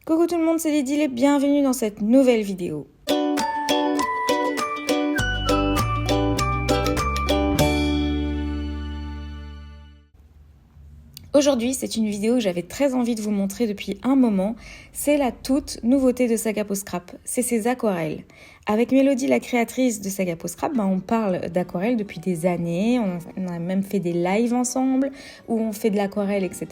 Coucou tout le monde, c'est Lydie et bienvenue dans cette nouvelle vidéo. Aujourd'hui, c'est une vidéo que j'avais très envie de vous montrer depuis un moment. C'est la toute nouveauté de Saga Peau Scrap, c'est ces aquarelles. Avec Mélodie, la créatrice de Saga Peau Scrap, on parle d'aquarelle depuis des années. On a même fait des lives ensemble où on fait de l'aquarelle, etc.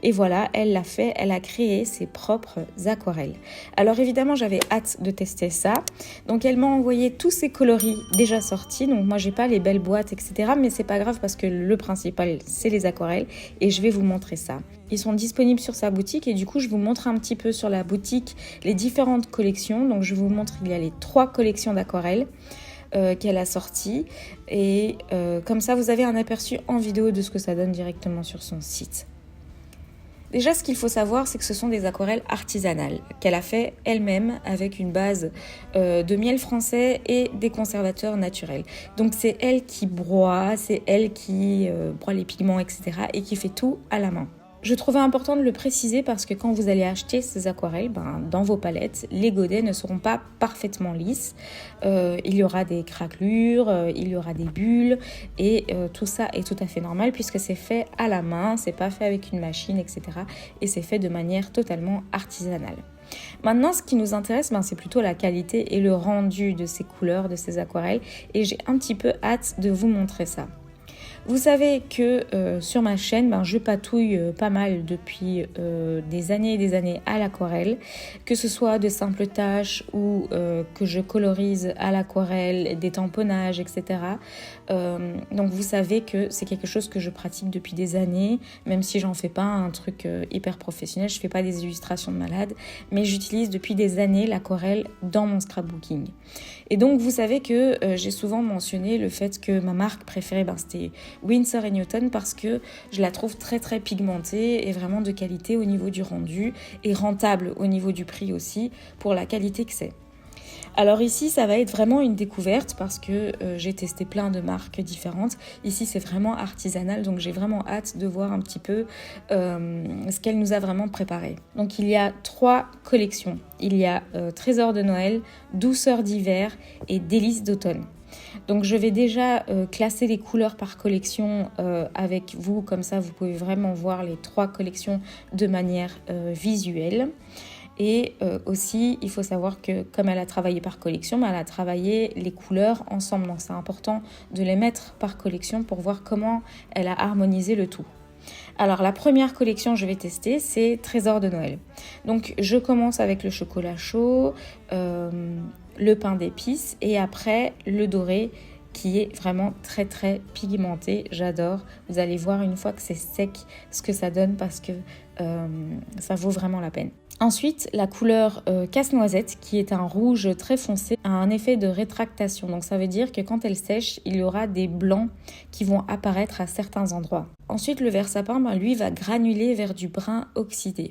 Et voilà, elle l'a fait, elle a créé ses propres aquarelles. Alors évidemment, j'avais hâte de tester ça. Donc elle m'a envoyé tous ses coloris déjà sortis. Donc moi, j'ai pas les belles boîtes, etc. Mais c'est pas grave parce que le principal, c'est les aquarelles. Et je vais vous montrer ça. Ils sont disponibles sur sa boutique et du coup, je vous montre un petit peu sur la boutique les différentes collections. Donc je vous montre, il y a les 3 collections d'aquarelles qu'elle a sorties. Et comme ça, vous avez un aperçu en vidéo de ce que ça donne directement sur son site. Déjà, ce qu'il faut savoir, c'est que ce sont des aquarelles artisanales qu'elle a fait elle-même avec une base de miel français et des conservateurs naturels. Donc, c'est elle qui broie, c'est elle qui broie les pigments, etc. et qui fait tout à la main. Je trouvais important de le préciser parce que quand vous allez acheter ces aquarelles, dans vos palettes, les godets ne seront pas parfaitement lisses. Il y aura des craquelures, il y aura des bulles et tout ça est tout à fait normal puisque c'est fait à la main, c'est pas fait avec une machine, etc. Et c'est fait de manière totalement artisanale. Maintenant, ce qui nous intéresse, c'est plutôt la qualité et le rendu de ces couleurs, de ces aquarelles et j'ai un petit peu hâte de vous montrer ça. Vous savez que sur ma chaîne, je patouille pas mal depuis des années et des années à l'aquarelle, que ce soit de simples tâches ou que je colorise à l'aquarelle, des tamponnages, etc. Donc vous savez que c'est quelque chose que je pratique depuis des années, même si j'en fais pas un truc hyper professionnel, je fais pas des illustrations de malade, mais j'utilise depuis des années l'aquarelle dans mon scrapbooking. Et donc vous savez que j'ai souvent mentionné le fait que ma marque préférée, c'était Winsor & Newton parce que je la trouve très très pigmentée et vraiment de qualité au niveau du rendu et rentable au niveau du prix aussi pour la qualité que c'est. Alors ici, ça va être vraiment une découverte parce que j'ai testé plein de marques différentes. Ici, c'est vraiment artisanal, donc j'ai vraiment hâte de voir un petit peu ce qu'elle nous a vraiment préparé. Donc il y a 3 collections. Il y a Trésor de Noël, Douceur d'hiver et Délices d'automne. Donc je vais déjà classer les couleurs par collection avec vous, comme ça vous pouvez vraiment voir les 3 collections de manière visuelle. Et aussi, il faut savoir que comme elle a travaillé par collection, elle a travaillé les couleurs ensemble. Donc c'est important de les mettre par collection pour voir comment elle a harmonisé le tout. Alors la première collection que je vais tester, c'est Trésor de Noël. Donc je commence avec le chocolat chaud, le pain d'épices et après le doré qui est vraiment très très pigmenté. J'adore. Vous allez voir une fois que c'est sec ce que ça donne parce que ça vaut vraiment la peine. Ensuite, la couleur casse-noisette, qui est un rouge très foncé, a un effet de rétractation. Donc ça veut dire que quand elle sèche, il y aura des blancs qui vont apparaître à certains endroits. Ensuite, le vert sapin, lui, va granuler vers du brun oxydé.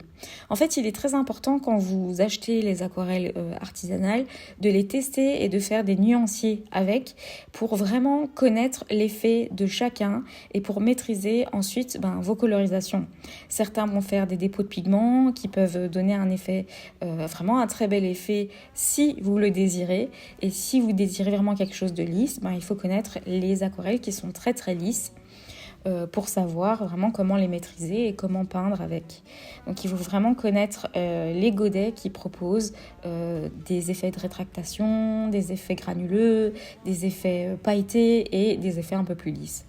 En fait, il est très important quand vous achetez les aquarelles artisanales de les tester et de faire des nuanciers avec pour vraiment connaître l'effet de chacun et pour maîtriser ensuite vos colorisations. Certains vont faire des dépôts de pigments qui peuvent donner un effet, vraiment un très bel effet si vous le désirez. Et si vous désirez vraiment quelque chose de lisse, il faut connaître les aquarelles qui sont très très lisses pour savoir vraiment comment les maîtriser et comment peindre avec. Donc il faut vraiment connaître les godets qui proposent des effets de rétractation, des effets granuleux, des effets pailletés et des effets un peu plus lisses.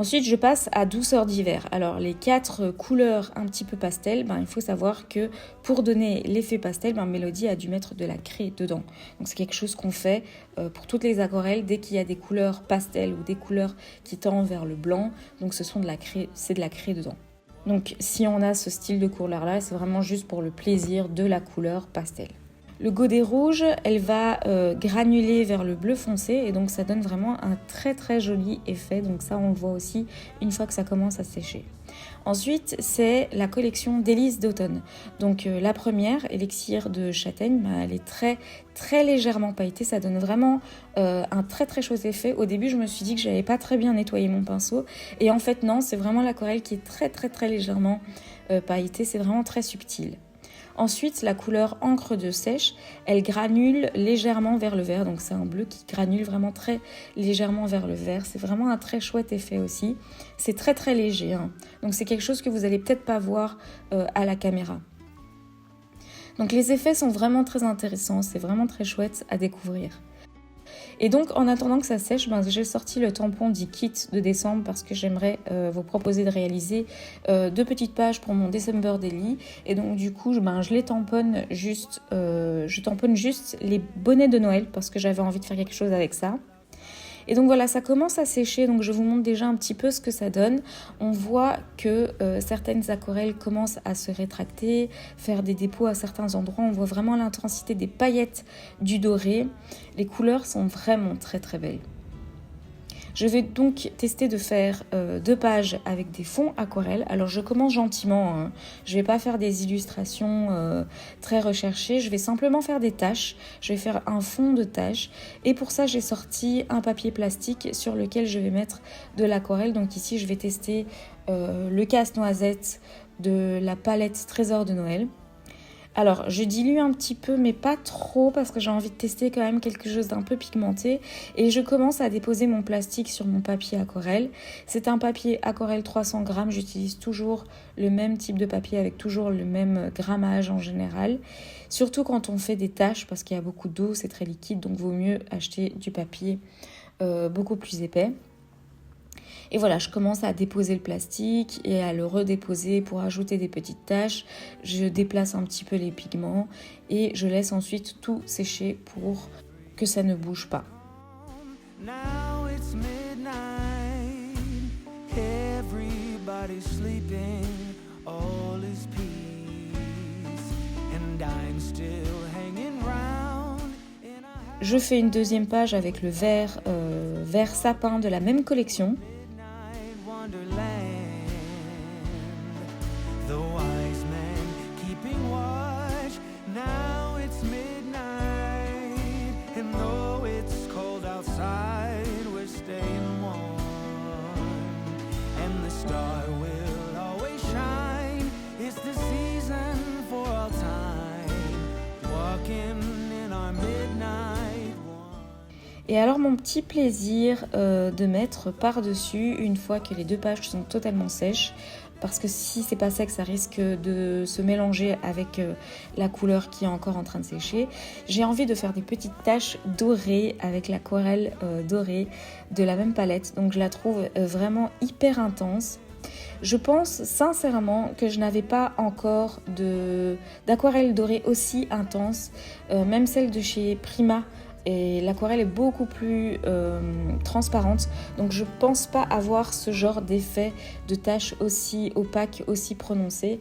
Ensuite, je passe à Douceur d'hiver. Alors, les 4 couleurs un petit peu pastel, il faut savoir que pour donner l'effet pastel, Mélodie a dû mettre de la craie dedans. Donc, c'est quelque chose qu'on fait pour toutes les aquarelles dès qu'il y a des couleurs pastel ou des couleurs qui tendent vers le blanc. Donc, c'est de la craie dedans. Donc, si on a ce style de couleur-là, c'est vraiment juste pour le plaisir de la couleur pastel. Le godet rouge, elle va granuler vers le bleu foncé et donc ça donne vraiment un très très joli effet. Donc ça, on le voit aussi une fois que ça commence à sécher. Ensuite, c'est la collection Délices d'automne. Donc la première, Élixir de châtaigne, elle est très très légèrement pailletée. Ça donne vraiment un très très chouette effet. Au début, je me suis dit que j'avais pas très bien nettoyé mon pinceau. Et en fait, non, c'est vraiment l'aquarelle qui est très très très légèrement pailletée. C'est vraiment très subtil. Ensuite, la couleur encre de sèche, elle granule légèrement vers le vert. Donc c'est un bleu qui granule vraiment très légèrement vers le vert. C'est vraiment un très chouette effet aussi. C'est très très léger, hein. Donc c'est quelque chose que vous allez peut-être pas voir à la caméra. Donc les effets sont vraiment très intéressants. C'est vraiment très chouette à découvrir. Et donc, en attendant que ça sèche, j'ai sorti le tampon dit kit de décembre parce que j'aimerais vous proposer de réaliser 2 petites pages pour mon December Daily. Et donc, du coup, je les tamponne juste, je tamponne juste les bonnets de Noël parce que j'avais envie de faire quelque chose avec ça. Et donc voilà, ça commence à sécher, donc je vous montre déjà un petit peu ce que ça donne. On voit que certaines aquarelles commencent à se rétracter, faire des dépôts à certains endroits. On voit vraiment l'intensité des paillettes du doré. Les couleurs sont vraiment très très belles. Je vais donc tester de faire 2 pages avec des fonds aquarelles. Alors je commence gentiment, hein. Je ne vais pas faire des illustrations très recherchées. Je vais simplement faire des taches. Je vais faire un fond de taches. Et pour ça, j'ai sorti un papier plastique sur lequel je vais mettre de l'aquarelle. Donc ici, je vais tester le casse-noisette de la palette Trésor de Noël. Alors, je dilue un petit peu, mais pas trop, parce que j'ai envie de tester quand même quelque chose d'un peu pigmenté. Et je commence à déposer mon plastique sur mon papier aquarelle. C'est un papier aquarelle 300 grammes. J'utilise toujours le même type de papier avec toujours le même grammage en général. Surtout quand on fait des taches, parce qu'il y a beaucoup d'eau, c'est très liquide, donc vaut mieux acheter du papier beaucoup plus épais. Et voilà, je commence à déposer le plastique et à le redéposer pour ajouter des petites taches. Je déplace un petit peu les pigments et je laisse ensuite tout sécher pour que ça ne bouge pas. Now it's midnight, everybody's sleeping, all is peace, and I'm still hanging round. Je fais une deuxième page avec le vert sapin de la même collection. Et alors mon petit plaisir de mettre par-dessus une fois que les 2 pages sont totalement sèches, parce que si c'est pas sec, ça risque de se mélanger avec la couleur qui est encore en train de sécher. J'ai envie de faire des petites taches dorées avec l'aquarelle dorée de la même palette, donc je la trouve vraiment hyper intense. Je pense sincèrement que je n'avais pas encore d'aquarelle dorée aussi intense, même celle de chez Prima. Et l'aquarelle est beaucoup plus transparente, donc je pense pas avoir ce genre d'effet de taches aussi opaque, aussi prononcé.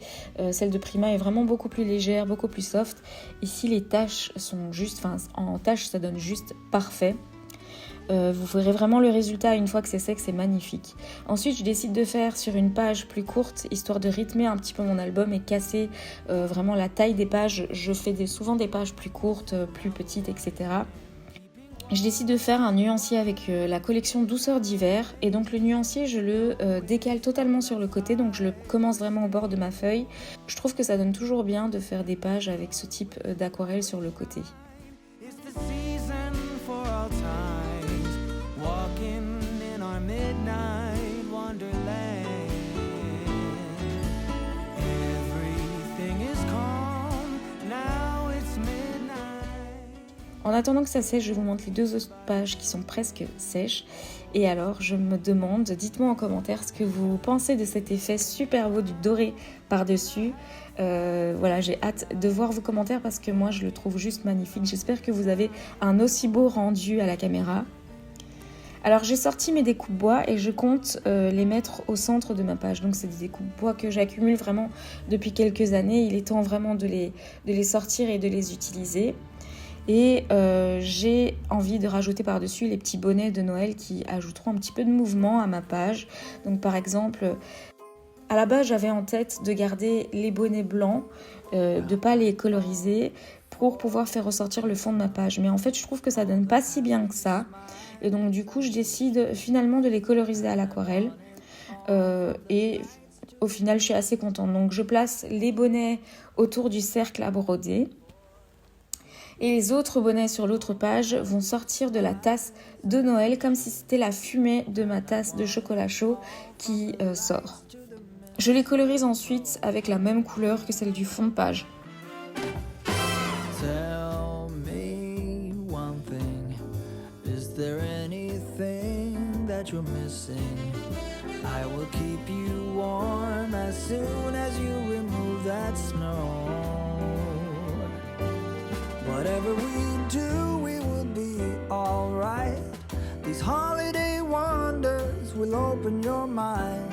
Celle de Prima est vraiment beaucoup plus légère, beaucoup plus soft. Ici les taches sont juste, en taches ça donne juste parfait. Vous verrez vraiment le résultat une fois que c'est sec, c'est magnifique. Ensuite, je décide de faire sur une page plus courte, histoire de rythmer un petit peu mon album et casser vraiment la taille des pages. Je fais souvent des pages plus courtes, plus petites, etc. Je décide de faire un nuancier avec la collection Douceur d'hiver. Et donc le nuancier, je le décale totalement sur le côté. Donc je le commence vraiment au bord de ma feuille. Je trouve que ça donne toujours bien de faire des pages avec ce type d'aquarelle sur le côté. En attendant que ça sèche, je vous montre les 2 autres pages qui sont presque sèches. Et alors, je me demande, dites-moi en commentaire ce que vous pensez de cet effet super beau du doré par-dessus. Voilà, j'ai hâte de voir vos commentaires parce que moi, je le trouve juste magnifique. J'espère que vous avez un aussi beau rendu à la caméra. Alors, j'ai sorti mes découpes bois et je compte les mettre au centre de ma page. Donc, c'est des découpes bois que j'accumule vraiment depuis quelques années. Il est temps vraiment de les sortir et de les utiliser. Et j'ai envie de rajouter par-dessus les petits bonnets de Noël qui ajouteront un petit peu de mouvement à ma page. Donc par exemple, à la base j'avais en tête de garder les bonnets blancs, de ne pas les coloriser pour pouvoir faire ressortir le fond de ma page. Mais en fait je trouve que ça donne pas si bien que ça. Et donc du coup je décide finalement de les coloriser à l'aquarelle. Et au final, je suis assez contente. Donc, je place les bonnets autour du cercle à broder. Et les autres bonnets sur l'autre page vont sortir de la tasse de Noël, comme si c'était la fumée de ma tasse de chocolat chaud qui sort. Je les colorise ensuite avec la même couleur que celle du fond de page. Tell me one thing. Is there anything that you're missing? I will keep you warm as soon as you remove that snow. Whatever we do, we will be alright. These holiday wonders will open your mind.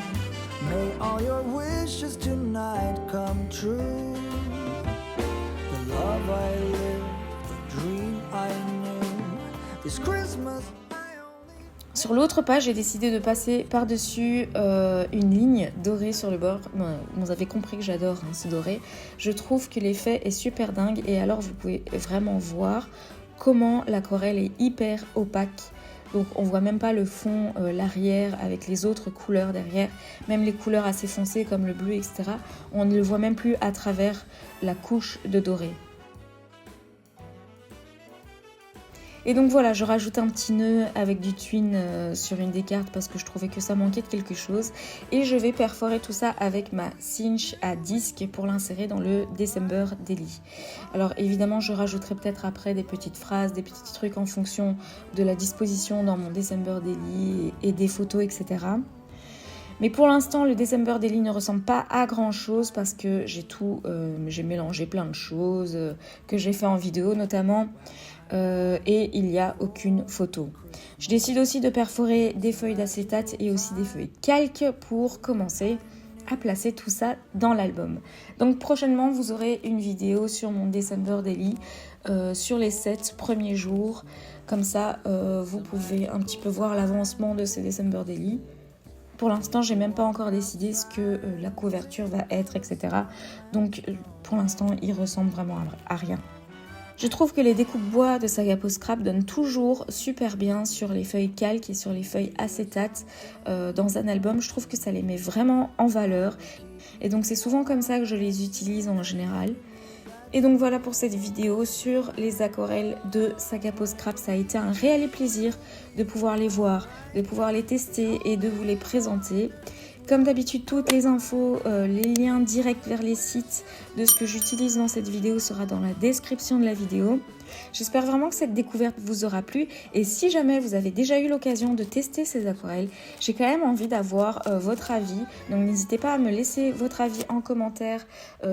May all your wishes tonight come true. The love I live, the dream I knew. This Christmas. Sur l'autre page, j'ai décidé de passer par-dessus une ligne dorée sur le bord. Vous avez compris que j'adore ce doré. Je trouve que l'effet est super dingue et alors vous pouvez vraiment voir comment l'aquarelle est hyper opaque. Donc on voit même pas le fond, l'arrière avec les autres couleurs derrière, même les couleurs assez foncées comme le bleu, etc. On ne le voit même plus à travers la couche de doré. Et donc voilà, je rajoute un petit nœud avec du twine sur une des cartes parce que je trouvais que ça manquait de quelque chose. Et je vais perforer tout ça avec ma cinch à disque pour l'insérer dans le December Daily. Alors évidemment, je rajouterai peut-être après des petites phrases, des petits trucs en fonction de la disposition dans mon December Daily et des photos, etc. Mais pour l'instant, le December Daily ne ressemble pas à grand chose parce que j'ai mélangé plein de choses que j'ai fait en vidéo notamment. Et il n'y a aucune photo. Je décide aussi de perforer des feuilles d'acétate et aussi des feuilles calque pour commencer à placer tout ça dans l'album. Donc prochainement vous aurez une vidéo sur mon December Daily sur les 7 premiers jours. Comme ça vous pouvez un petit peu voir l'avancement de ces December Daily. Pour l'instant, j'ai même pas encore décidé ce que la couverture va être, etc. Donc pour l'instant, il ressemble vraiment à rien. Je trouve que les découpes bois de Saga Post Scrap donnent toujours super bien sur les feuilles calque et sur les feuilles acétate dans un album. Je trouve que ça les met vraiment en valeur. Et donc c'est souvent comme ça que je les utilise en général. Et donc voilà pour cette vidéo sur les aquarelles de Saga Post Scrap. Ça a été un réel plaisir de pouvoir les voir, de pouvoir les tester et de vous les présenter. Comme d'habitude, toutes les infos, les liens directs vers les sites de ce que j'utilise dans cette vidéo sera dans la description de la vidéo. J'espère vraiment que cette découverte vous aura plu et si jamais vous avez déjà eu l'occasion de tester ces aquarelles, j'ai quand même envie d'avoir votre avis. Donc n'hésitez pas à me laisser votre avis en commentaire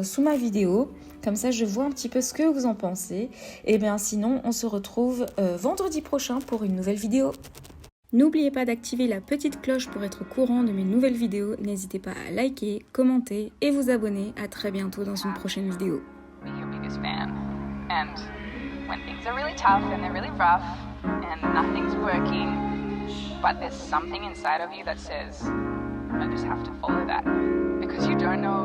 sous ma vidéo. Comme ça, je vois un petit peu ce que vous en pensez. Et bien sinon, on se retrouve vendredi prochain pour une nouvelle vidéo. N'oubliez pas d'activer la petite cloche pour être au courant de mes nouvelles vidéos. N'hésitez pas à liker, commenter et vous abonner. À très bientôt dans une prochaine vidéo. When things are really tough and they're really rough and nothing's working, but there's something inside of you that says, I just have to follow that because you don't know